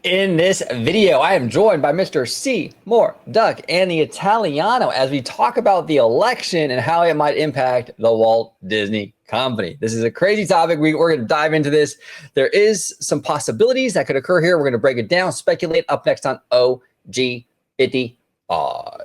In this video, I am joined by Mr. Seymour Duck and the Italiano as we talk about the election and how it might impact the Walt Disney Company. This is a crazy topic. We're going to dive into this. There is some possibilities that could occur here. We're going to break it down, speculate up next on OG 55.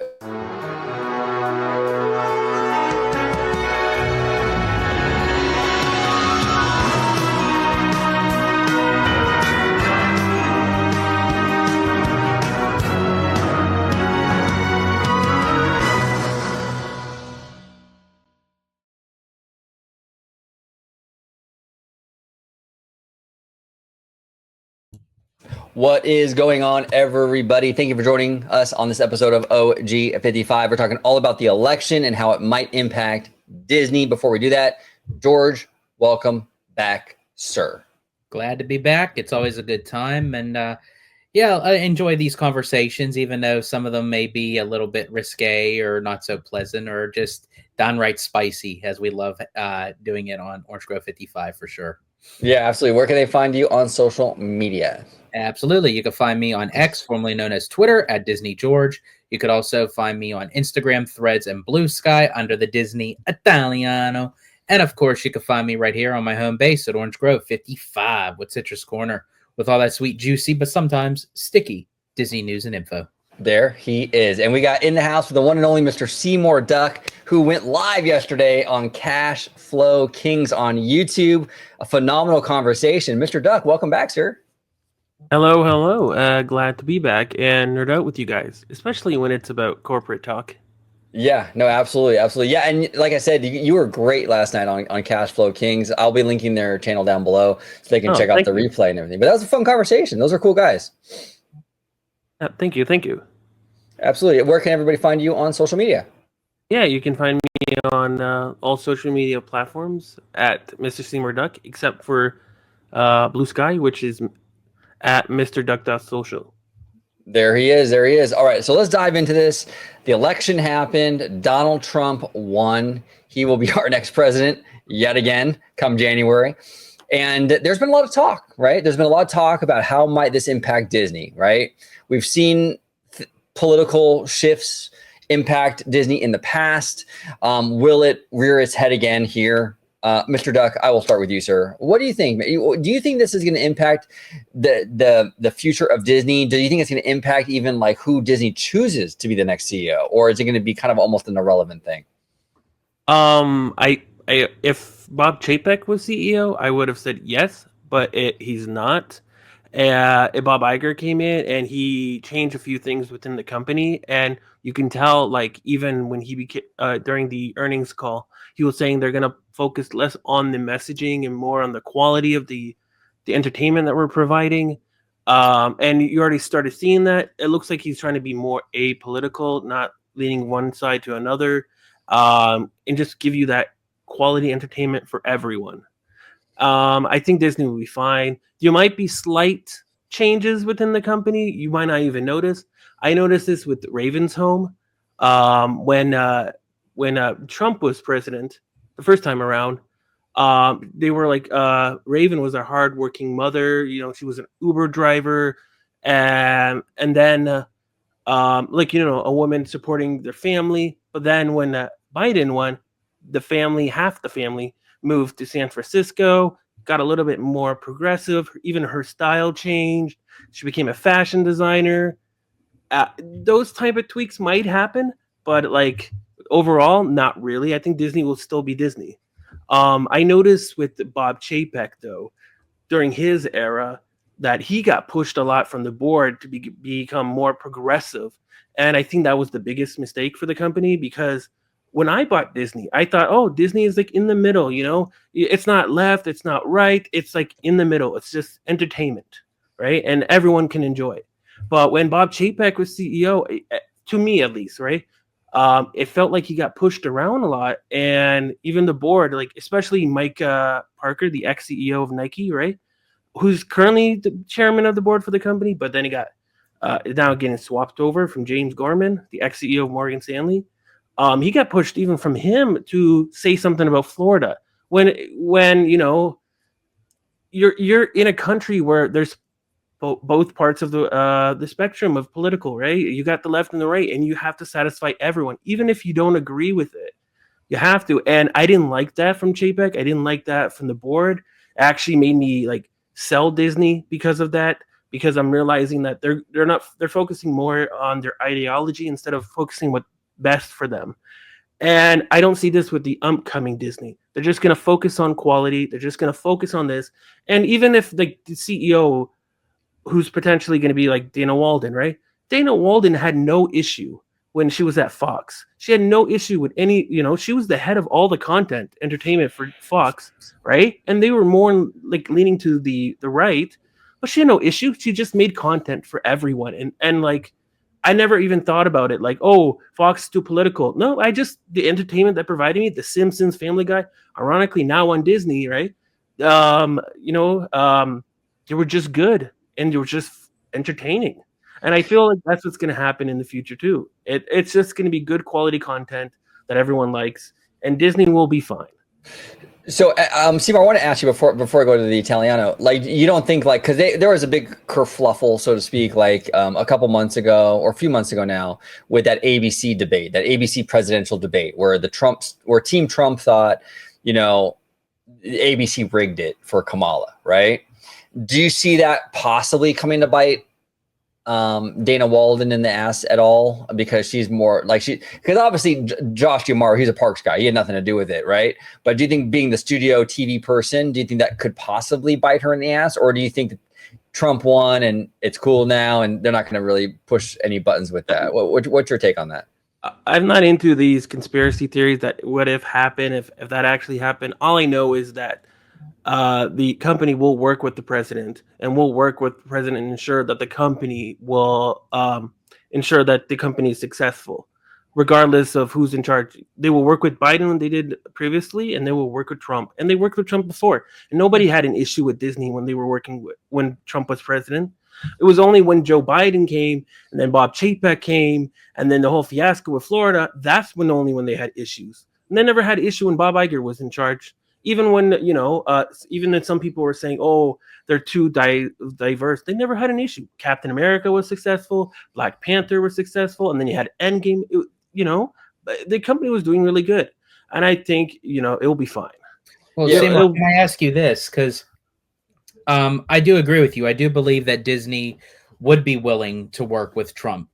What is going on, everybody? Thank you for joining us on this episode of OG 55. We're talking all about the election and how it might impact Disney. Before we do that, George, welcome back, sir. Glad to be back. It's always a good time. And yeah, I enjoy these conversations, even though some of them may be a little bit risque or not so pleasant or just downright spicy, as we love doing it on Orange Grove 55 for sure. Yeah, absolutely. Where can they find you on social media? Absolutely. You can find me on X, formerly known as Twitter, at Disney George. You could also find me on Instagram, Threads, and Blue Sky under the Disney Italiano. And of course, you can find me right here on my home base at Orange Grove 55 with Citrus Corner, with all that sweet, juicy, but sometimes sticky Disney news and info. There he is. And we got in the house with the one and only Mr. Seymour Duck, who went live yesterday on Cash Flow Kings on YouTube. A phenomenal conversation. Mr. Duck, welcome back, sir. Hello. Glad to be back and nerd out with you guys, especially when it's about corporate talk. Yeah, no, absolutely. Yeah, and like I said, you were great last night on Cash Flow Kings. I'll be linking their channel down below so they can check out the replay and everything. But that was a fun conversation. Those are cool guys. Thank you. Absolutely. Where can everybody find you on social media? Yeah, you can find me on all social media platforms at Mr. Seymour Duck, except for Blue Sky, which is at MrDuck.social. There he is. All right, so let's dive into this. The election happened. Donald Trump won. He will be our next president yet again come January. And there's been a lot of talk, right? There's been a lot of talk about how might this impact Disney, right? We've seen political shifts impact Disney in the past. Will it rear its head again here? Mr. Duck, I will start with you, sir. What do you think? Do you think this is going to impact the future of Disney? Do you think it's going to impact even like who Disney chooses to be the next CEO, or is it going to be kind of almost an irrelevant thing? If Bob Chapek was CEO, I would have said yes, but he's not. Bob Iger came in and he changed a few things within the company, and you can tell, like, even when he became during the earnings call, he was saying they're going to focus less on the messaging and more on the quality of the entertainment that we're providing. And you already started seeing that. It looks like he's trying to be more apolitical, not leaning one side to another, and just give you that quality entertainment for everyone. I think Disney will be fine. There might be slight changes within the company. You might not even notice. I noticed this with Raven's Home. When Trump was president the first time around, they were like, Raven was a hardworking mother. You know, she was an Uber driver, and then a woman supporting their family. But then when Biden won, half the family moved to San Francisco, got a little bit more progressive. Even her style changed. She became a fashion designer. Those type of tweaks might happen, but like overall, not really. I think Disney will still be Disney. I noticed with Bob Chapek, though, during his era, that he got pushed a lot from the board to become more progressive. And I think that was the biggest mistake for the company, because when I bought Disney, I thought, oh, Disney is like in the middle, you know? It's not left, it's not right, it's like in the middle. It's just entertainment, right? And everyone can enjoy it. But when Bob Chapek was CEO, to me at least, right? It felt like he got pushed around a lot. And even the board, like especially Mike Parker, the ex-CEO of Nike, right? Who's currently the chairman of the board for the company, but then he got now getting swapped over from James Gorman, the ex-CEO of Morgan Stanley. He got pushed even from him to say something about Florida when you know you're in a country where there's both parts of the spectrum of political, right? You got the left and the right, and you have to satisfy everyone, even if you don't agree with it. You have to. And I didn't like that from Chapek. I didn't like that from the board. It actually made me like sell Disney because of that, because I'm realizing that they're focusing more on their ideology instead of focusing what's best for them. And I don't see this with the upcoming Disney. They're just going to focus on quality. They're just going to focus on this. And even if the CEO, who's potentially going to be like Dana Walden, right? Dana Walden had no issue when she was at Fox. She had no issue with any, she was the head of all the content entertainment for Fox, right? And they were more like leaning to the right, but she had no issue. She just made content for everyone. And like, I never even thought about it like, oh, Fox is too political. No, the entertainment that provided me, The Simpsons, Family Guy, ironically now on Disney, right? They were just good and they were just entertaining. And I feel like that's what's going to happen in the future too. It's just going to be good quality content that everyone likes, and Disney will be fine. So, Seymour, I want to ask you before I go to the Italiano, like, you don't think like, because there was a big kerfluffle, so to speak, like a couple months ago or a few months ago now with that ABC debate, that ABC presidential debate, where Team Trump thought, ABC rigged it for Kamala, right? Do you see that possibly coming to bite Dana Walden in the ass at all, because she's more like because obviously Josh Giamaro, he's a Parks guy, he had nothing to do with it, right? But do you think, being the studio TV person, do you think that could possibly bite her in the ass, or do you think that Trump won and it's cool now and they're not going to really push any buttons with that? What's your take on that? I'm not into these conspiracy theories that what if happened, if that actually happened. All I know is that the company will work with the president and will work with the president and ensure that the company will ensure that the company is successful, regardless of who's in charge. They will work with Biden when they did previously, and they will work with Trump. And they worked with Trump before. And nobody had an issue with Disney when they were working when Trump was president. It was only when Joe Biden came and then Bob Chapek came and then the whole fiasco with Florida, that's when they had issues. And they never had issue when Bob Iger was in charge. Even when, even then some people were saying, oh, they're too diverse. They never had an issue. Captain America was successful. Black Panther was successful. And then you had Endgame. The company was doing really good. And I think, it will be fine. Well, Seymour, can I ask you this? Because I do agree with you. I do believe that Disney would be willing to work with Trump.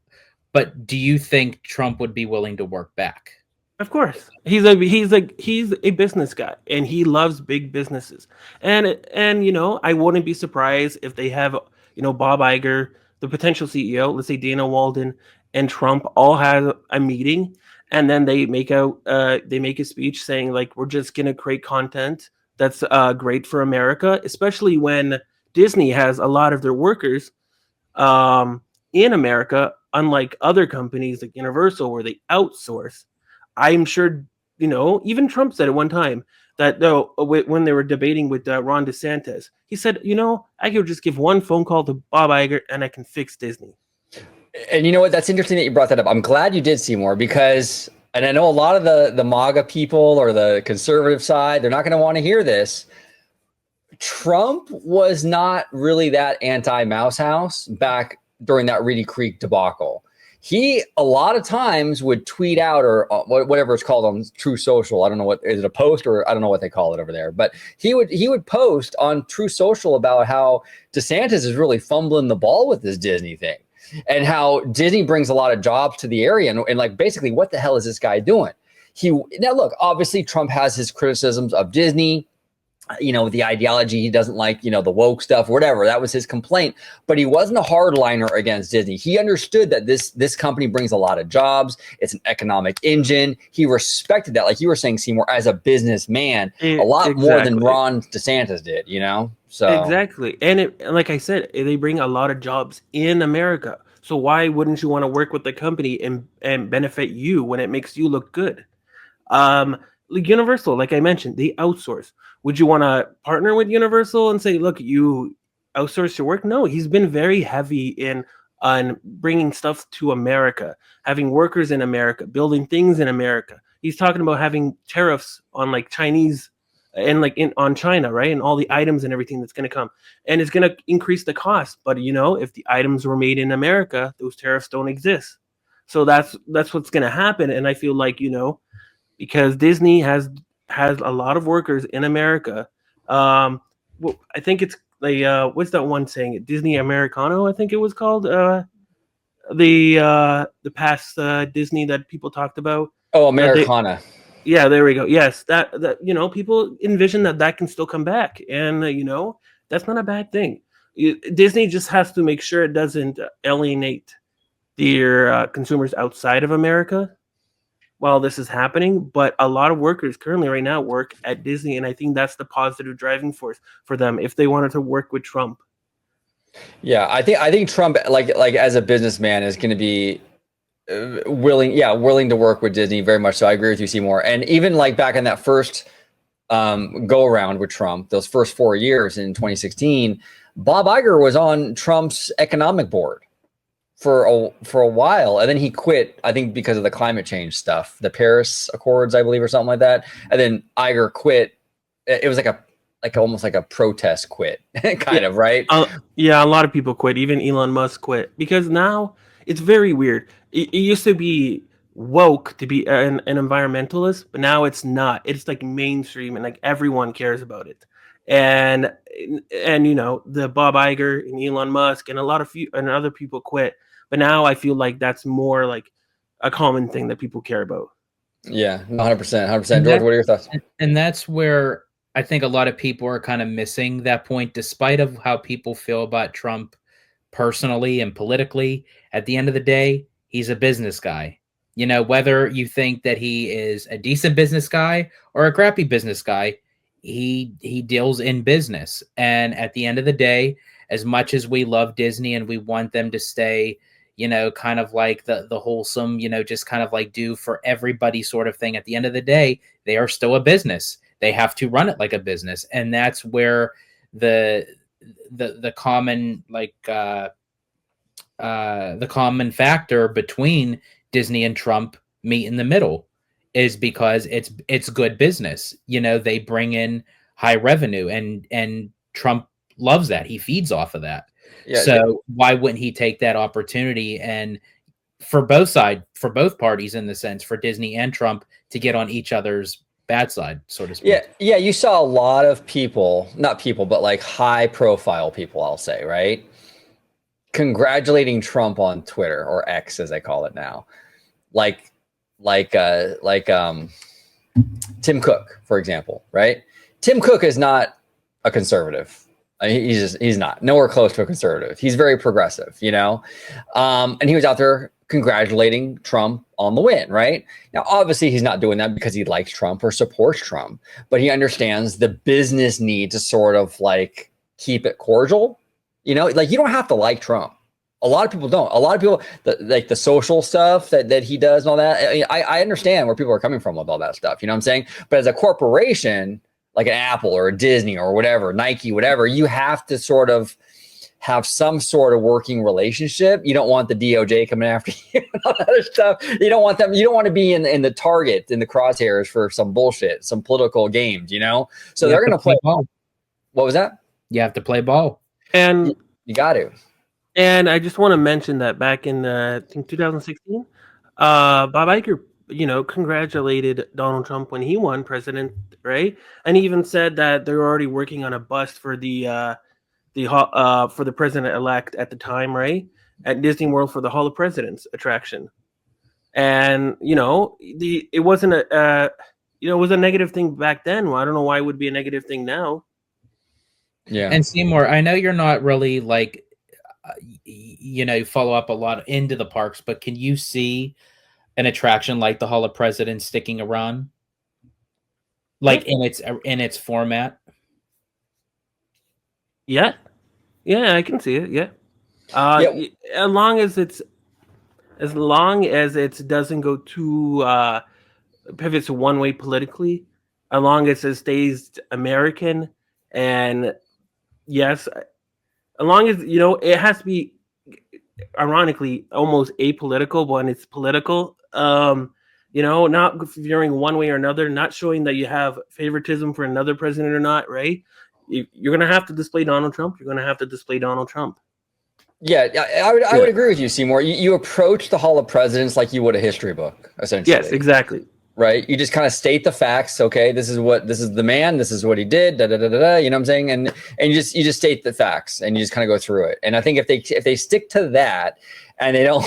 But do you think Trump would be willing to work back? Of course, he's a business guy, and he loves big businesses. And I wouldn't be surprised if they have Bob Iger, the potential CEO, let's say Dana Walden, and Trump all have a meeting, and then they make a speech saying like, we're just gonna create content that's great for America, especially when Disney has a lot of their workers in America, unlike other companies like Universal where they outsource. I'm sure, even Trump said at one time that when they were debating with Ron DeSantis, he said, I could just give one phone call to Bob Iger and I can fix Disney. And you know what? That's interesting that you brought that up. I'm glad you did, Seymour, because, and I know a lot of the MAGA people or the conservative side, they're not going to want to hear this. Trump was not really that anti-Mouse House back during that Reedy Creek debacle. He a lot of times would tweet out or whatever it's called on True Social. I don't know what is it, a post, or I don't know what they call it over there. But he would post on True Social about how DeSantis is really fumbling the ball with this Disney thing, and how Disney brings a lot of jobs to the area, and like basically what the hell is this guy doing? Now look, obviously Trump has his criticisms of Disney. The ideology, he doesn't like, the woke stuff, whatever. That was his complaint. But he wasn't a hardliner against Disney. He understood that this company brings a lot of jobs. It's an economic engine. He respected that, like you were saying, Seymour, as a businessman, a lot more than Ron DeSantis did, So exactly. And like I said, they bring a lot of jobs in America. So why wouldn't you want to work with the company and benefit you when it makes you look good? Like Universal, like I mentioned, they outsource. Would you want to partner with Universal and say, look, you outsource your work? No, he's been very heavy on bringing stuff to America, having workers in America, building things in America. He's talking about having tariffs on like Chinese and like on China, right? And all the items and everything that's going to come, and it's going to increase the cost. But if the items were made in America, those tariffs don't exist. So that's what's going to happen. And I feel like because Disney has a lot of workers in America. I think it's like what's that one saying? Disney Americano, I think it was called. The past Disney that people talked about. Oh, Americana. Yeah, there we go. Yes, that people envision that can still come back, and that's not a bad thing. Disney just has to make sure it doesn't alienate their consumers outside of America while this is happening. But a lot of workers currently right now work at Disney, and I think that's the positive driving force for them if they wanted to work with Trump. Yeah, I think Trump, like as a businessman, is going to be willing to work with Disney very much. So I agree with you, Seymour. And even like back in that first go around with Trump, those first 4 years in 2016, Bob Iger was on Trump's economic board for a while, and then he quit. I think because of the climate change stuff, the Paris Accords, I believe, or something like that. And then Iger quit. It was almost like a protest quit, kind of, right? Yeah, a lot of people quit. Even Elon Musk quit because now it's very weird. It used to be woke to be an environmentalist, but now it's not. It's like mainstream and like everyone cares about it. And the Bob Iger and Elon Musk and and other people quit. But now I feel like that's more like a common thing that people care about. Yeah, 100%. George, what are your thoughts? And that's where I think a lot of people are kind of missing that point, despite of how people feel about Trump personally and politically. At the end of the day, he's a business guy. Whether you think that he is a decent business guy or a crappy business guy, he deals in business. And at the end of the day, as much as we love Disney and we want them to stay, kind of like the wholesome, just kind of like do for everybody sort of thing, at the end of the day, they are still a business. They have to run it like a business. And that's where the common the common factor between Disney and Trump meet in the middle is because it's good business. They bring in high revenue, and Trump loves that. He feeds off of that. Yeah, so why wouldn't he take that opportunity and for both parties, in the sense, for Disney and Trump, to get on each other's bad side, so to speak? Yeah. You saw a lot of people, not people, but like high profile people, I'll say, right, congratulating Trump on Twitter, or X as they call it now, like Tim Cook, for example, right? Tim Cook is not a conservative. He's not nowhere close to a conservative. He's very progressive, and he was out there congratulating Trump on the win, right? Now, obviously, he's not doing that because he likes Trump or supports Trump, but he understands the business need to sort of like keep it cordial. Like, you don't have to like Trump. A lot of people don't. A lot of people, like the social stuff that he does and all that. I understand where people are coming from with all that stuff. You know what I'm saying? But as a corporation, like an Apple or a Disney or whatever, Nike, whatever, you have to sort of have some sort of working relationship. You don't want the DOJ coming after you and all that other stuff. You don't want them. You don't want to be in the target, in the crosshairs for some bullshit, some political games, So they're going to play ball. What was that? You have to play ball. And you got to. And I just want to mention that back in, I think, 2016, Bob Iger, congratulated Donald Trump when he won president, right? And he even said that they're already working on a bust for the president-elect at the time, right? At Disney World for the Hall of Presidents attraction. And, it wasn't it was a negative thing back then. Well, I don't know why it would be a negative thing now. Yeah. And Seymour, I know you're not really like, follow up a lot into the parks, but can you see an attraction like the Hall of Presidents sticking around, like in its format? Yeah, I can see it. Yeah, as long as it doesn't go too pivots one way politically, as long as it stays American, and yes. As long as, it has to be, ironically, almost apolitical, but when it's political, not veering one way or another, not showing that you have favoritism for another president or not, right? You're going to have to display Donald Trump. You're going to have to display Donald Trump. Yeah, I would agree with you, Seymour. You approach the Hall of Presidents like you would a history book, essentially. Yes, exactly. Right? You just kind of state the facts. Okay, this is the man. This is what he did. Da da da da da. You know what I'm saying? And you just state the facts, and you just kind of go through it. And I think if they stick to that, and they don't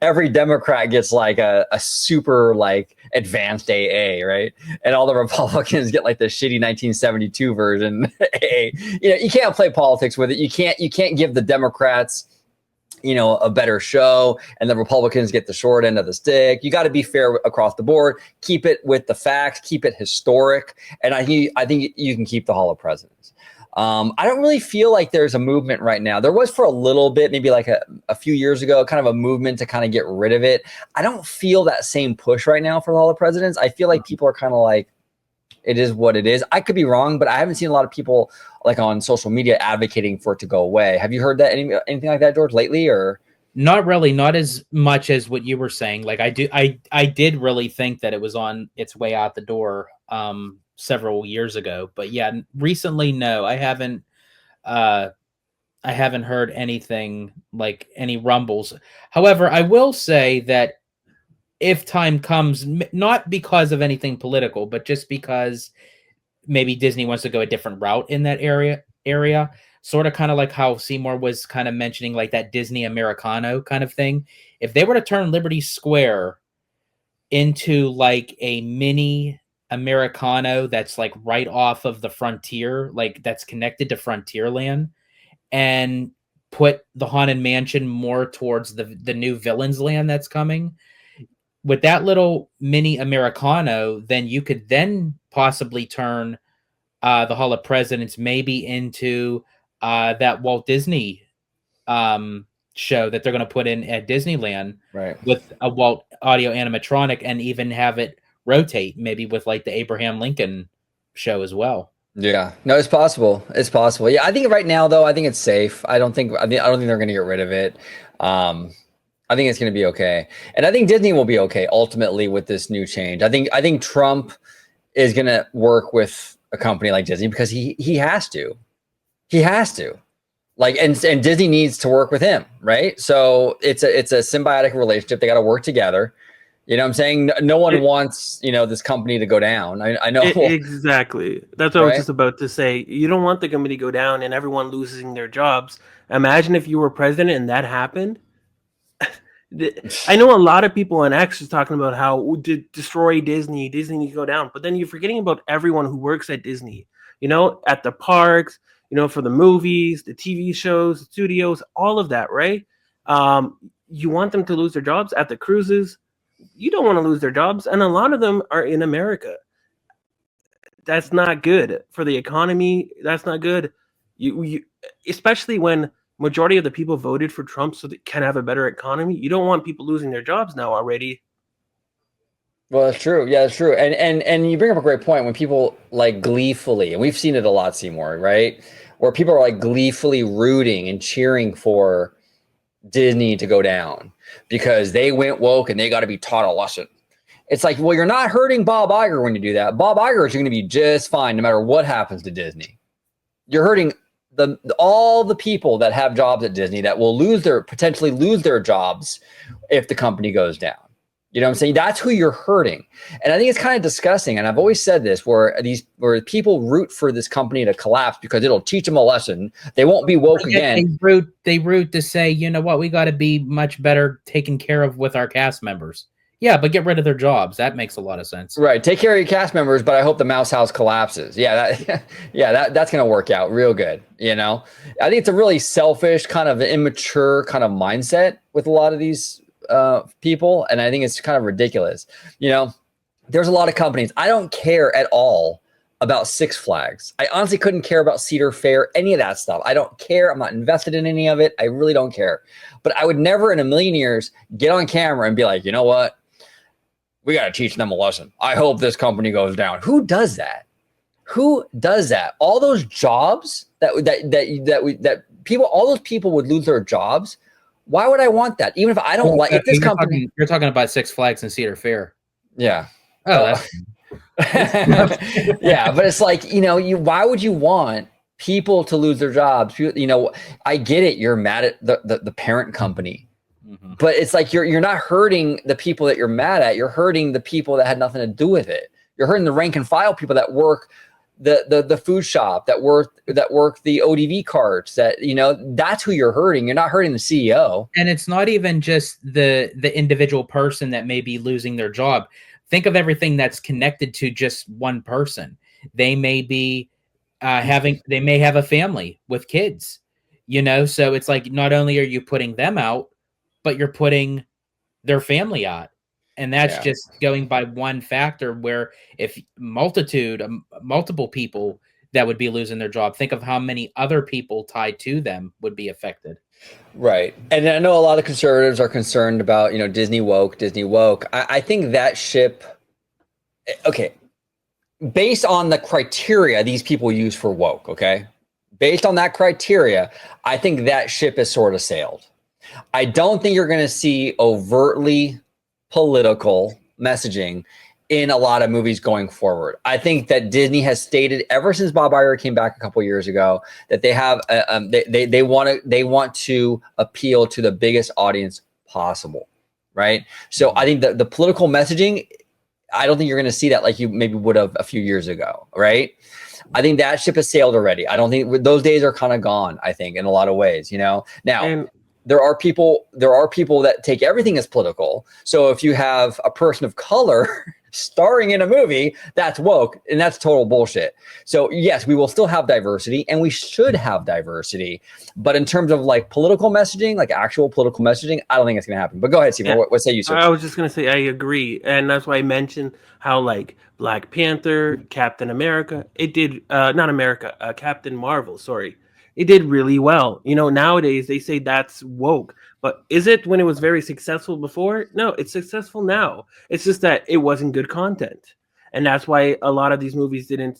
every Democrat gets like a super like advanced AA, right? And all the Republicans get like the shitty 1972 version AA. You can't play politics with it. You can't give the Democrats a better show and the Republicans get the short end of the stick. You got to be fair across the board, keep it with the facts, keep it historic. And I think you can keep the Hall of Presidents. I don't really feel like there's a movement right now. There was for a little bit, maybe like a few years ago, kind of a movement to kind of get rid of it. I don't feel that same push right now for the Hall of Presidents. I feel like people are kind of like, it is what it is. I could be wrong, but I haven't seen a lot of people like on social media advocating for it to go away. Have you heard that anything like that, George, lately, or? Not really, not as much as what you were saying. Like I did really think that it was on its way out the door several years ago, but yeah, recently, no, I haven't heard anything like any rumbles. However, I will say that if time comes, not because of anything political, but just because maybe Disney wants to go a different route in that area, sort of kind of like how Seymour was kind of mentioning, like that Disney Americano kind of thing. If they were to turn Liberty Square into like a mini Americano that's like right off of the frontier, like that's connected to Frontierland, and put the Haunted Mansion more towards the new Villains Land that's coming, with that little mini Americano, then you could then possibly turn the Hall of Presidents maybe into that Walt Disney show that they're going to put in at Disneyland, right, with a Walt audio animatronic, and even have it rotate maybe with like the Abraham Lincoln show as well. Yeah, no, it's possible. It's possible. Yeah, I think right now though, I think it's safe. I don't think they're going to get rid of it. I think it's going to be okay. And I think Disney will be okay ultimately with this new change. I think Trump is going to work with a company like Disney because he has to. He has to. Like, and Disney needs to work with him, right? So it's a symbiotic relationship. They got to work together. You know what I'm saying? No one wants, this company to go down. I know. Exactly. That's what I was just about to say. You don't want the company to go down and everyone losing their jobs. Imagine if you were president and that happened. I know a lot of people on X is talking about how to destroy Disney needs to go down, but then you're forgetting about everyone who works at Disney, at the parks, for the movies, the TV shows, the studios, all of that, right? You want them to lose their jobs at the cruises. You don't want to lose their jobs, and a lot of them are in America. That's not good for the economy. That's not good. You especially when majority of the people voted for Trump so they can have a better economy. You don't want people losing their jobs now already. Well, that's true. Yeah, that's true. And you bring up a great point when people like gleefully, and we've seen it a lot, Seymour, right? Where people are like gleefully rooting and cheering for Disney to go down because they went woke and they got to be taught a lesson. It's like, well, you're not hurting Bob Iger when you do that. Bob Iger is going to be just fine no matter what happens to Disney. You're hurting all the people that have jobs at Disney that will potentially lose their jobs if the company goes down. You know what I'm saying? That's who you're hurting. And I think it's kind of disgusting. And I've always said this, where people root for this company to collapse because it'll teach them a lesson. They won't be woke again. They root to say, you know what, we got to be much better taken care of with our cast members. Yeah, but get rid of their jobs. That makes a lot of sense. Right. Take care of your cast members, but I hope the Mouse House collapses. Yeah, that's going to work out real good. I think it's a really selfish, kind of immature kind of mindset with a lot of these people, and I think it's kind of ridiculous. There's a lot of companies. I don't care at all about Six Flags. I honestly couldn't care about Cedar Fair, any of that stuff. I don't care. I'm not invested in any of it. I really don't care. But I would never in a million years get on camera and be like, you know what? We got to teach them a lesson. I hope this company goes down. Who does that? Who does that? All those jobs that people, all those people would lose their jobs Why would I want that? Even if I don't like if this company. You're talking about Six Flags and Cedar Fair. Yeah. Oh, that's yeah, but it's like, why would you want people to lose their jobs? I get it. You're mad at the parent company, but it's like you're not hurting the people that you're mad at. You're hurting the people that had nothing to do with it. You're hurting the rank and file people that work the food shop, that work the ODV carts, that's who you're hurting. You're not hurting the CEO. And it's not even just the individual person that may be losing their job. Think of everything that's connected to just one person. They may be they may have a family with kids, so it's like, not only are you putting them out, but you're putting their family out. And that's just going by one factor, where if multiple people that would be losing their job, think of how many other people tied to them would be affected. Right. And I know a lot of conservatives are concerned about, Disney woke. I think that ship, okay, based on the criteria these people use for woke, okay? Based on that criteria, I think that ship has sort of sailed. I don't think you're going to see overtly political messaging in a lot of movies going forward. I think that Disney has stated ever since Bob Iger came back a couple years ago that they have they want to appeal to the biggest audience possible, right? So I think the political messaging, I don't think you're going to see that like you maybe would have a few years ago, right? I think that ship has sailed already. I don't think those days are kind of gone. I think in a lot of ways, Now. There are people that take everything as political. So if you have a person of color starring in a movie, that's woke, and that's total bullshit. So yes, we will still have diversity, and we should have diversity. But in terms of like political messaging, like actual political messaging, I don't think it's going to happen. But go ahead, Seymour. Yeah. What say you, sir? I was just going to say I agree, and that's why I mentioned how like Black Panther, Captain America, Captain Marvel, sorry. It did really well. Nowadays they say that's woke, but is it when it was very successful before? No, it's successful now. It's just that it wasn't good content. And that's why a lot of these movies weren't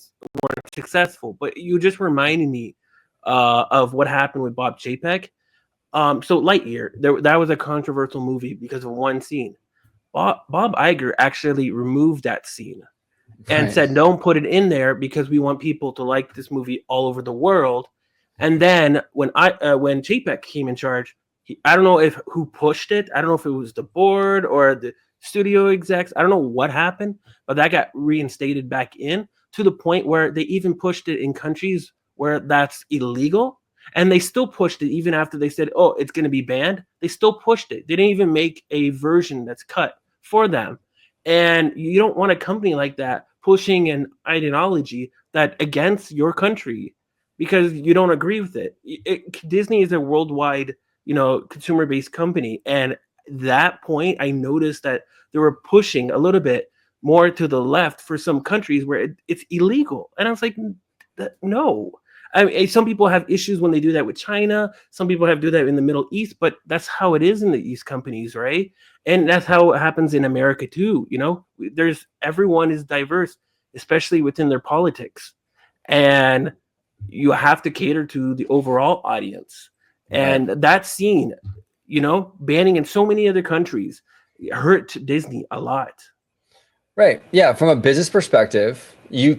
successful. But you just reminded me of what happened with Bob Chapek. So Lightyear, that was a controversial movie because of one scene. Bob Iger actually removed that scene and said, don't put it in there because we want people to like this movie all over the world. And then when Chapek came in charge, I don't know who pushed it. I don't know if it was the board or the studio execs. I don't know what happened, but that got reinstated back in, to the point where they even pushed it in countries where that's illegal. And they still pushed it even after they said, oh, it's going to be banned. They still pushed it. They didn't even make a version that's cut for them. And you don't want a company like that pushing an ideology that against your country, because you don't agree with it. Disney is a worldwide, consumer-based company. And that point, I noticed that they were pushing a little bit more to the left for some countries where it's illegal. And I was like, no. I mean, some people have issues when they do that with China. Some people do that in the Middle East, but that's how it is in the East companies, right? And that's how it happens in America too. Everyone is diverse, especially within their politics. And you have to cater to the overall audience. And that scene, banning in so many other countries, hurt Disney a lot. Right. Yeah. From a business perspective, you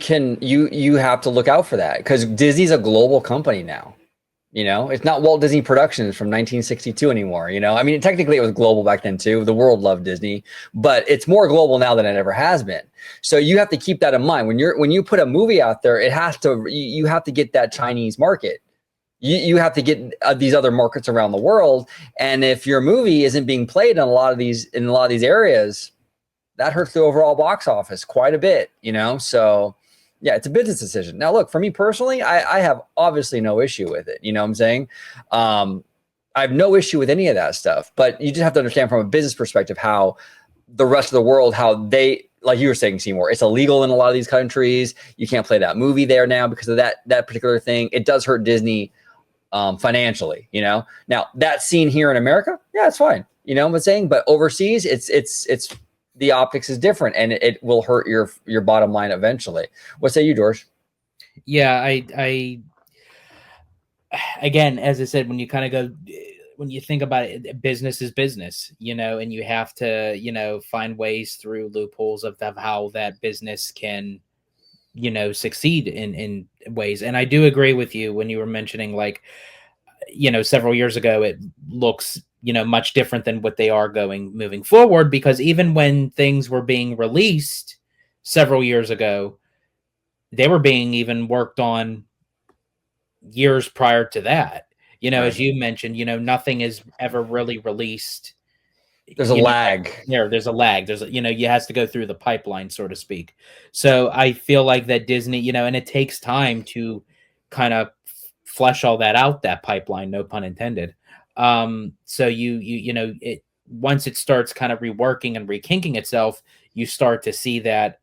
have to look out for that, because Disney's a global company now. It's not Walt Disney Productions from 1962 anymore. I mean, technically it was global back then too. The world loved Disney, but it's more global now than it ever has been. So you have to keep that in mind when you put a movie out there. You have to get that Chinese market. You have to get these other markets around the world. And if your movie isn't being played in a lot of these areas, that hurts the overall box office quite a bit. So. Yeah, it's a business decision. Now, look, for me personally, I have obviously no issue with it. You know what I'm saying? I have no issue with any of that stuff. But you just have to understand from a business perspective how the rest of the world, how they, like you were saying, Seymour, it's illegal in a lot of these countries. You can't play that movie there now because of that particular thing. It does hurt Disney financially. Now, that scene here in America, yeah, it's fine. You know what I'm saying? But overseas, it's the optics is different, and it will hurt your bottom line eventually. What say you, George? Yeah, I again, as I said, when you kind of go, when you think about it, business is business, and you have to, find ways through loopholes of how that business can, succeed in ways. And I do agree with you when you were mentioning, like, several years ago, it looks, much different than what they are moving forward, because even when things were being released several years ago, they were being even worked on years prior to that. Right. As you mentioned, nothing is ever really released. There's a lag. There's a lag. You has to go through the pipeline, so to speak. So I feel like that Disney, and it takes time to kind of flesh all that out, that pipeline, no pun intended. So it once it starts kind of reworking and rekinking itself, you start to see that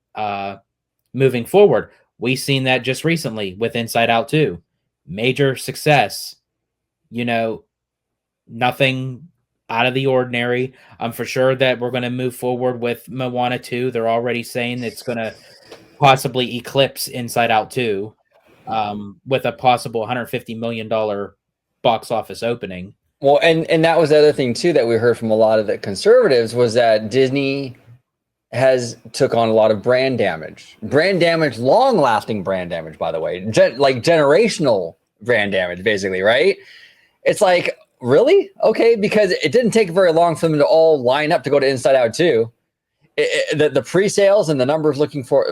moving forward. We've seen that just recently with Inside Out 2. Major success, nothing out of the ordinary. I'm for sure that we're going to move forward with Moana 2. They're already saying it's going to possibly eclipse Inside Out 2 with a possible $150 million box office opening. Well, and that was the other thing too that we heard from a lot of the conservatives, was that Disney has took on a lot of brand damage, long-lasting brand damage, by the way, like generational brand damage, basically, right? It's like, really? Okay, because it didn't take very long for them to all line up to go to Inside Out 2. The pre-sales and the numbers looking for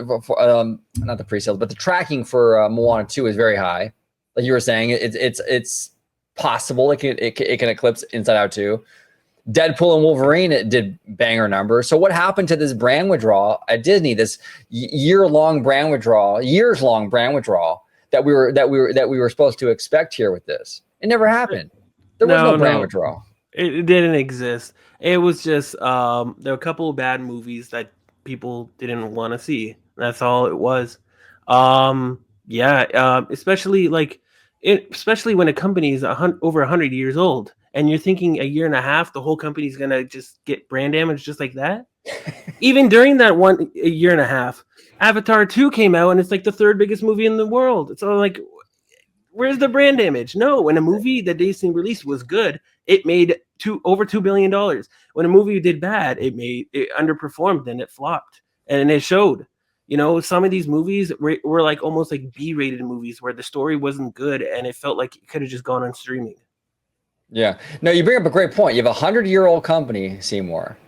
not the pre-sales, but the tracking for Moana 2 is very high. Like you were saying, it's possible it can eclipse Inside Out 2. Deadpool and Wolverine, it did banger numbers. So what happened to this brand withdrawal at Disney? This years-long brand withdrawal that we were supposed to expect here with this. It never happened. There was no brand withdrawal. It didn't exist. It was just there were a couple of bad movies that people didn't want to see. That's all it was. Especially when a company is over 100 years old, and you're thinking a year and a half, the whole company's gonna just get brand damage just like that. Even during that a year and a half, Avatar 2 came out, and it's like the third biggest movie in the world. It's all like, where's the brand damage? No, when a movie that Disney released was good, it made over $2 billion. When a movie did bad, it underperformed and it flopped, and it showed. Some of these movies were like almost like B-rated movies where the story wasn't good and it felt like it could have just gone on streaming. Yeah. No, you bring up a great point. You have a 100-year-old company, Seymour,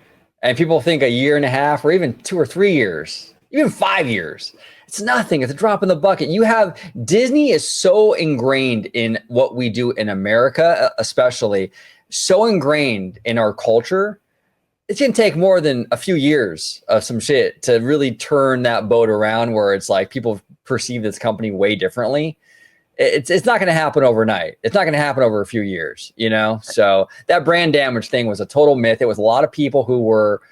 and people think a year and a half or even 2 or 3 years, even 5 years. It's nothing. It's a drop in the bucket. Disney is so ingrained in what we do in America, especially so ingrained in our culture. It's going to take more than a few years of some shit to really turn that boat around where it's like people perceive this company way differently. It's not going to happen overnight. It's not going to happen over a few years, So that brand damage thing was a total myth. It was a lot of people who were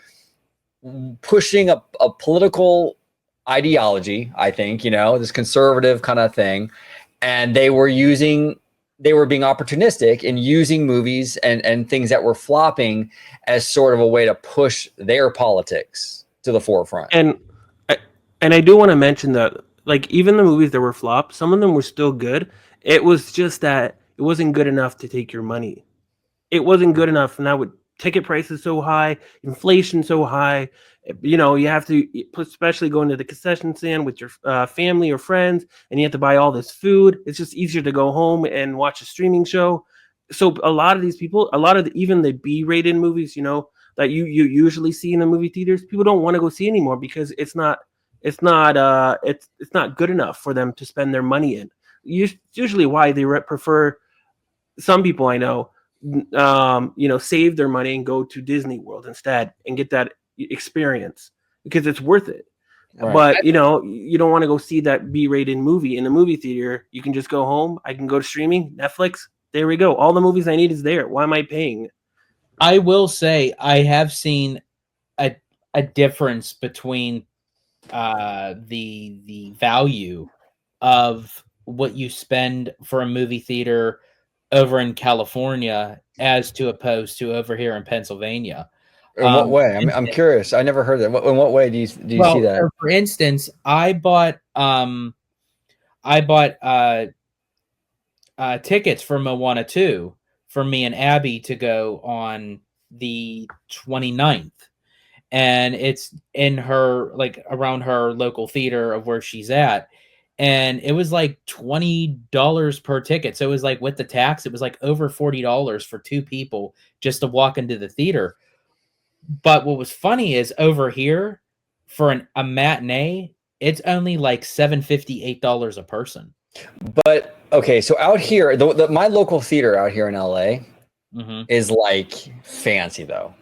pushing a political ideology, I think, this conservative kind of thing. And they were being opportunistic in using movies and things that were flopping as sort of a way to push their politics to the forefront. And I do want to mention that, like, even the movies that were flopped, some of them were still good. It was just that it wasn't good enough to take your money. It wasn't good enough. Now with ticket prices so high, inflation so high, you have to, especially going to the concession stand with your family or friends, and you have to buy all this food. It's just easier to go home and watch a streaming show. So a lot of these people, even the B-rated movies, that you usually see in the movie theaters, people don't want to go see anymore because it's not good enough for them to spend their money in. Usually why they prefer, some people I know, save their money and go to Disney World instead and get that experience because it's worth it. Right. But you don't want to go see that B-rated movie in a movie theater. You can just go home. I can go to streaming, Netflix. There we go. All the movies I need is there. Why am I paying? I will say I have seen a difference between the value of what you spend for a movie theater over in California as to opposed to over here in Pennsylvania. In what way? I'm curious. I never heard that. In what way do you see that? For instance, I bought tickets for Moana 2 for me and Abby to go on the 29th. And it's in her, like, around her local theater of where she's at. And it was like $20 per ticket. So it was like, with the tax, it was like over $40 for two people just to walk into the theater. But what was funny is over here for a matinee, it's only like $7.50, $8 a person. But okay, so out here, my local theater out here in LA is like fancy though,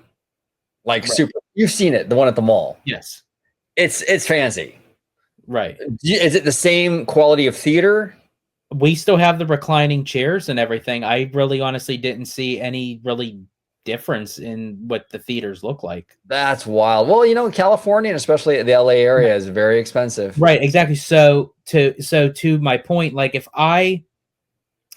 like super. You've seen it, the one at the mall. Yes, it's fancy. Right. Is it the same quality of theater? We still have the reclining chairs and everything. I really honestly didn't see any really difference in what the theaters look like. That's wild. Well, you know, California, and especially the LA area, is very expensive. Right, exactly. So to my point, like, if I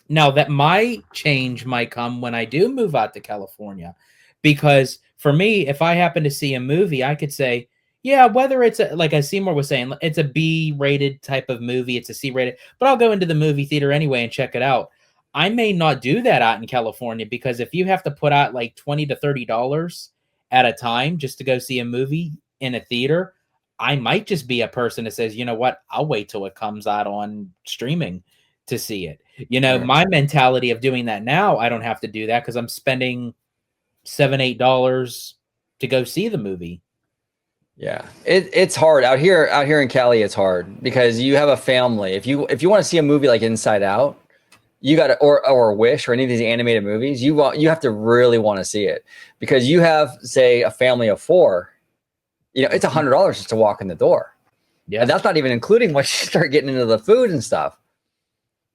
now that might change might come when I do move out to California, because for me, if I happen to see a movie, I could say, yeah, whether it's like as Seymour was saying, it's a B-rated type of movie, it's a C-rated, but I'll go into the movie theater anyway and check it out. I may not do that out in California, because if you have to put out like $20 to $30 at a time just to go see a movie in a theater, I might just be a person that says, you know what, I'll wait till it comes out on streaming to see it. You know, my mentality of doing that now, I don't have to do that because I'm spending $7, $8 to go see the movie. Yeah, it's hard out here in Cali. It's hard because you have a family. If you want to see a movie like Inside Out, you got to, or Wish, or any of these animated movies, you have to really want to see it, because you have, say, a family of 4. You know, it's $100 just to walk in the door. Yeah, and that's not even including once you start getting into the food and stuff.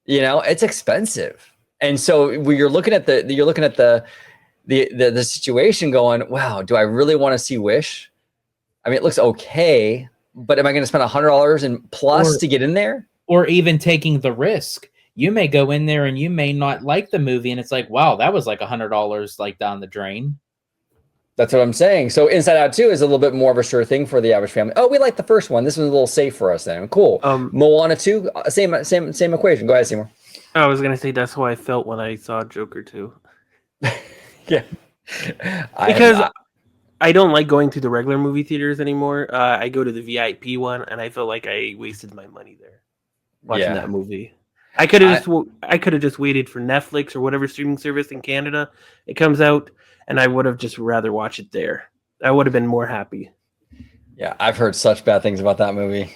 You know, it's expensive, and so when you're looking at the situation, going, wow, do I really want to see Wish? I mean, it looks okay, but am I going to spend $100 and plus to get in there? Or even taking the risk. You may go in there and you may not like the movie, and it's like, wow, that was like $100 like down the drain. That's what I'm saying. So Inside Out 2 is a little bit more of a sure thing for the average family. Oh, we like the first one. This one's a little safe for us then. Cool. Moana 2, same equation. Go ahead, Seymour. I was going to say that's how I felt when I saw Joker 2. Yeah. Because I don't like going to the regular movie theaters anymore. I go to the VIP one, and I feel like I wasted my money there watching that movie. I could have just waited for Netflix or whatever streaming service in Canada it comes out, and I would have just rather watch it there. I would have been more happy. Yeah, I've heard such bad things about that movie.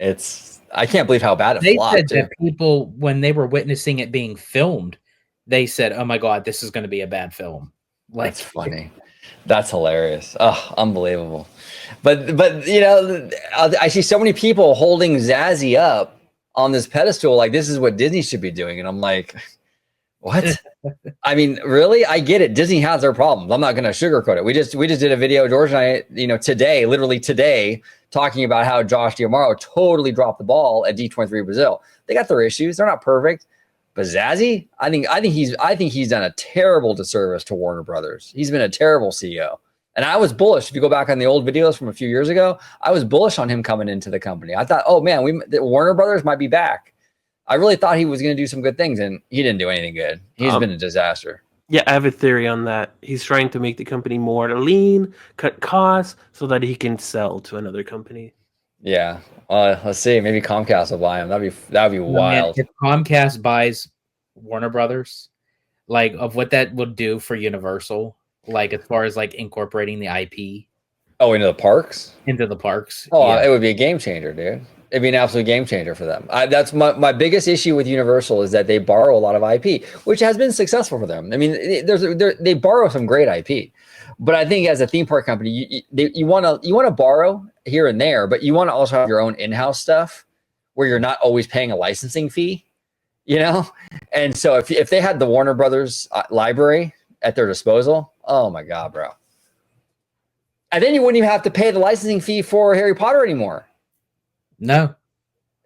I can't believe how bad it flopped. They said that people, when they were witnessing it being filmed, they said, "Oh my God, this is going to be a bad film." Like, that's funny. That's hilarious. Oh, unbelievable. But you know, I see so many people holding Zazie up on this pedestal, like this is what Disney should be doing, and I'm like, what? I mean, really? I get it. Disney has their problems. I'm not going to sugarcoat it. We just did a video, George and I, you know, literally today, talking about how Josh D'Amaro totally dropped the ball at D23 Brazil. They got their issues. They're not perfect. But Zazie, I think he's done a terrible disservice to Warner Brothers. He's been a terrible CEO. And I was bullish. If you go back on the old videos from a few years ago, I was bullish on him coming into the company. I thought, oh man, Warner Brothers might be back. I really thought he was going to do some good things, and he didn't do anything good. He's been a disaster. Yeah, I have a theory on that. He's trying to make the company more lean, cut costs, so that he can sell to another company. Yeah, let's see. Maybe Comcast will buy him. That'd be wild. Man, if Comcast buys Warner Brothers, like, of what that would do for Universal, like as far as like incorporating the IP. Oh, into the parks? Into the parks. Oh, yeah. It would be a game changer, dude. It'd be an absolute game changer for them. That's my biggest issue with Universal, is that they borrow a lot of IP, which has been successful for them. I mean, they borrow some great IP, but I think as a theme park company, you want to borrow here and there, but you want to also have your own in-house stuff where you're not always paying a licensing fee, you know? And so if they had the Warner Brothers library at their disposal, oh my God, bro. And then you wouldn't even have to pay the licensing fee for Harry Potter anymore. No.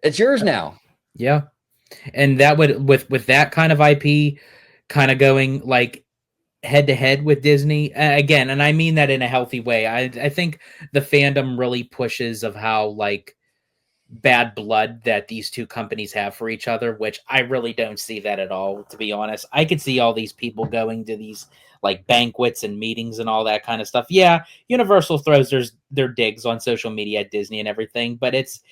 It's yours now. Yeah. And that would, with that kind of IP kind of going like head to head with Disney again, and I mean that in a healthy way. I think the fandom really pushes of how like bad blood that these two companies have for each other, which I really don't see that at all, to be honest. I could see all these people going to these like banquets and meetings and all that kind of stuff. Yeah, Universal throws their digs on social media at Disney and everything, but it's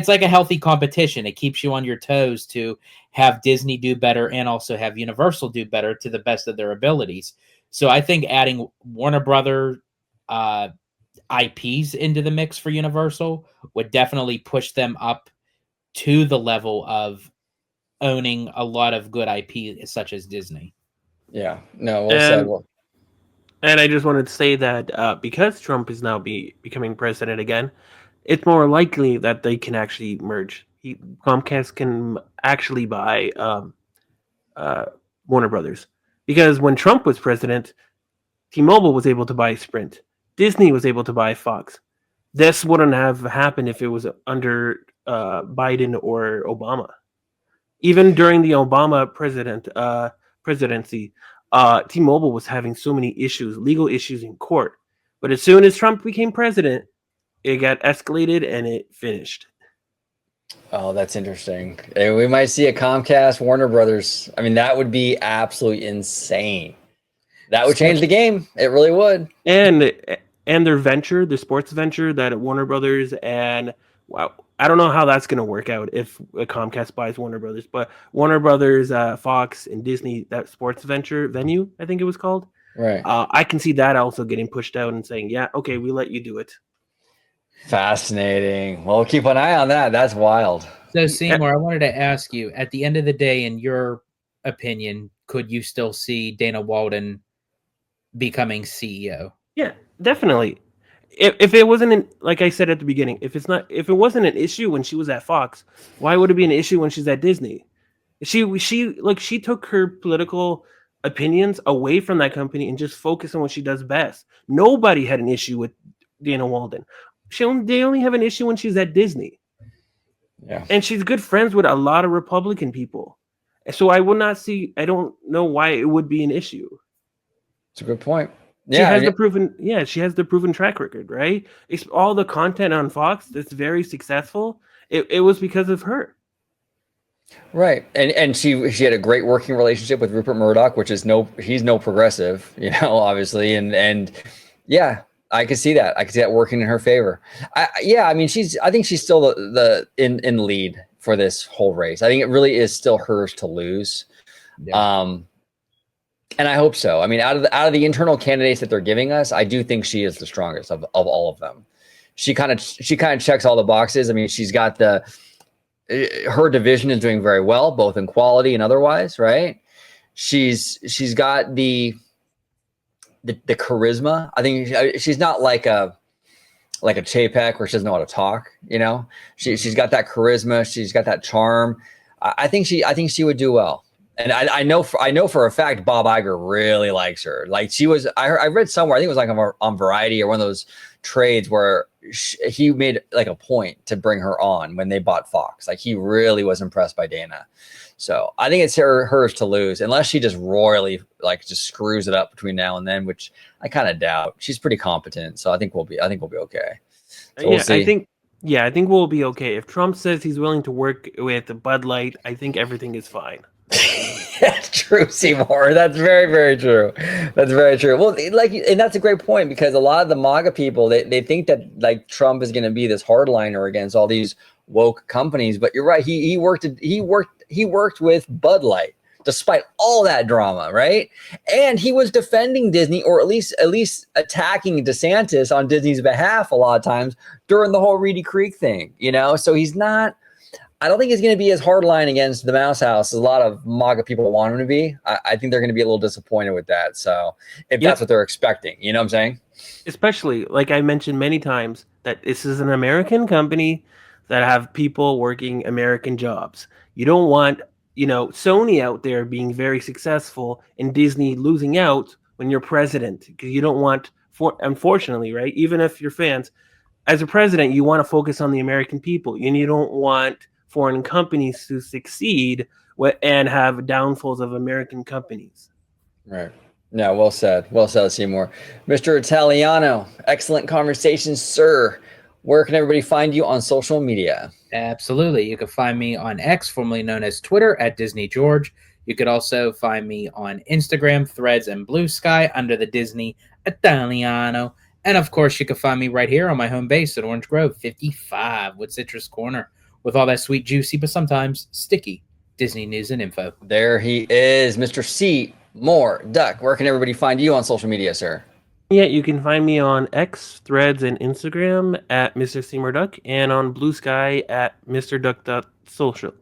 like a healthy competition. It keeps you on your toes to have Disney do better and also have Universal do better to the best of their abilities. So I think adding Warner Brother IPs into the mix for Universal would definitely push them up to the level of owning a lot of good IP such as Disney. Yeah, no, well said. And I just wanted to say that because Trump is now becoming president again, it's more likely that they can actually merge. Comcast can actually buy Warner Brothers, because when Trump was president, T-Mobile was able to buy Sprint. Disney was able to buy Fox. This wouldn't have happened if it was under Biden or Obama. Even during the Obama presidency, T-Mobile was having so many issues, legal issues in court. But as soon as Trump became president, it got escalated and it finished. Oh, that's interesting. We might see a Comcast Warner Brothers. I mean, that would be absolutely insane. That would change the game. It really would. And their venture, their sports venture, that Warner Brothers, and wow, I don't know how that's going to work out if Comcast buys Warner Brothers, but Warner Brothers, Fox, and Disney, that sports venue, I think it was called. Right. I can see that also getting pushed out and saying, yeah, okay, we let you do it. Fascinating. Well, keep an eye on that. That's wild. So, Seymour, I wanted to ask you, at the end of the day, in your opinion, could you still see Dana Walden becoming CEO? Yeah, definitely. If it wasn't like I said at the beginning, if it wasn't an issue when she was at Fox, why would it be an issue when she's at Disney? She took her political opinions away from that company and just focused on what she does best. Nobody had an issue with Dana Walden. They only have an issue when she's at Disney. Yeah. And she's good friends with a lot of Republican people. So I don't know why it would be an issue. It's a good point. She has the proven track record, right? It's all the content on Fox that's very successful. It was because of her. Right. And she had a great working relationship with Rupert Murdoch, which is he's no progressive, obviously. And yeah, I could see that. I could see that working in her favor. I think she's still the in lead for this whole race. I think it really is still hers to lose. Yeah. And I hope so. I mean, out of the internal candidates that they're giving us, I do think she is the strongest of all of them. She kind of checks all the boxes. I mean, she's got her division is doing very well, both in quality and otherwise, right? She's got the charisma. I think she's not like a Chapek where she doesn't know how to talk. She's got that charisma. She's got that charm. I think she would do well. And I know for a fact Bob Iger really likes her. Like I read somewhere, I think it was like on Variety or one of those trades where he made like a point to bring her on when they bought Fox. Like he really was impressed by Dana. So I think it's hers to lose, unless she just royally just screws it up between now and then, which I kind of doubt. She's pretty competent, so I think we'll be okay. So we'll see. I think we'll be okay. If Trump says he's willing to work with Bud Light, I think everything is fine. That's true, Seymour. That's very, very true. That's very true. Well, and that's a great point, because a lot of the MAGA people, they think that Trump is going to be this hardliner against all these woke companies. But you're right. He worked with Bud Light despite all that drama, right? And he was defending Disney, or at least attacking DeSantis on Disney's behalf a lot of times during the whole Reedy Creek thing. So he's not. I don't think he's going to be as hardline against the Mouse House as a lot of MAGA people want him to be. I think they're going to be a little disappointed with that. So if that's what they're expecting, you know what I'm saying? Especially, like I mentioned many times, that this is an American company that have people working American jobs. You don't want, Sony out there being very successful and Disney losing out when you're president, because you don't want, unfortunately, right? Even if you're fans, as a president, you want to focus on the American people, and you don't want foreign companies to succeed and have downfalls of American companies. Right. No, well said. Well said, Seymour. Mr. Italiano, excellent conversation, sir. where can everybody find you on social media? Absolutely. You can find me on X, formerly known as Twitter, at Disney George. You could also find me on Instagram, Threads, and Blue Sky under the Disney Italiano. And of course, you can find me right here on my home base at Orange Grove 55 with Citrus Corner with all that sweet, juicy, but sometimes sticky Disney news and info. There he is, Mr. Seymour Duck. Where can everybody find you on social media, sir? Yeah, you can find me on X, Threads, and Instagram at Mr. Seymour Duck, and on Blue Sky at MrDuck.social.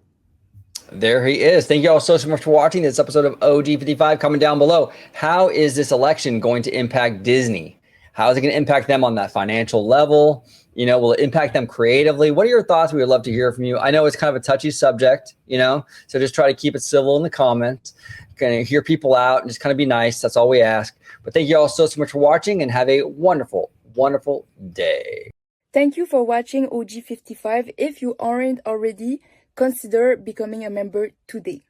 There he is. Thank you all so much for watching this episode of OG55. Comment down below. How is this election going to impact Disney? How is it going to impact them on that financial level? You know, will it impact them creatively? What are your thoughts? We would love to hear from you. I know it's kind of a touchy subject, you know, so just try to keep it civil in the comments. Kind of hear people out and just kind of be nice. That's all we ask. But thank you all so much for watching and have a wonderful, wonderful day. Thank you for watching OG55. If you aren't already, consider becoming a member today.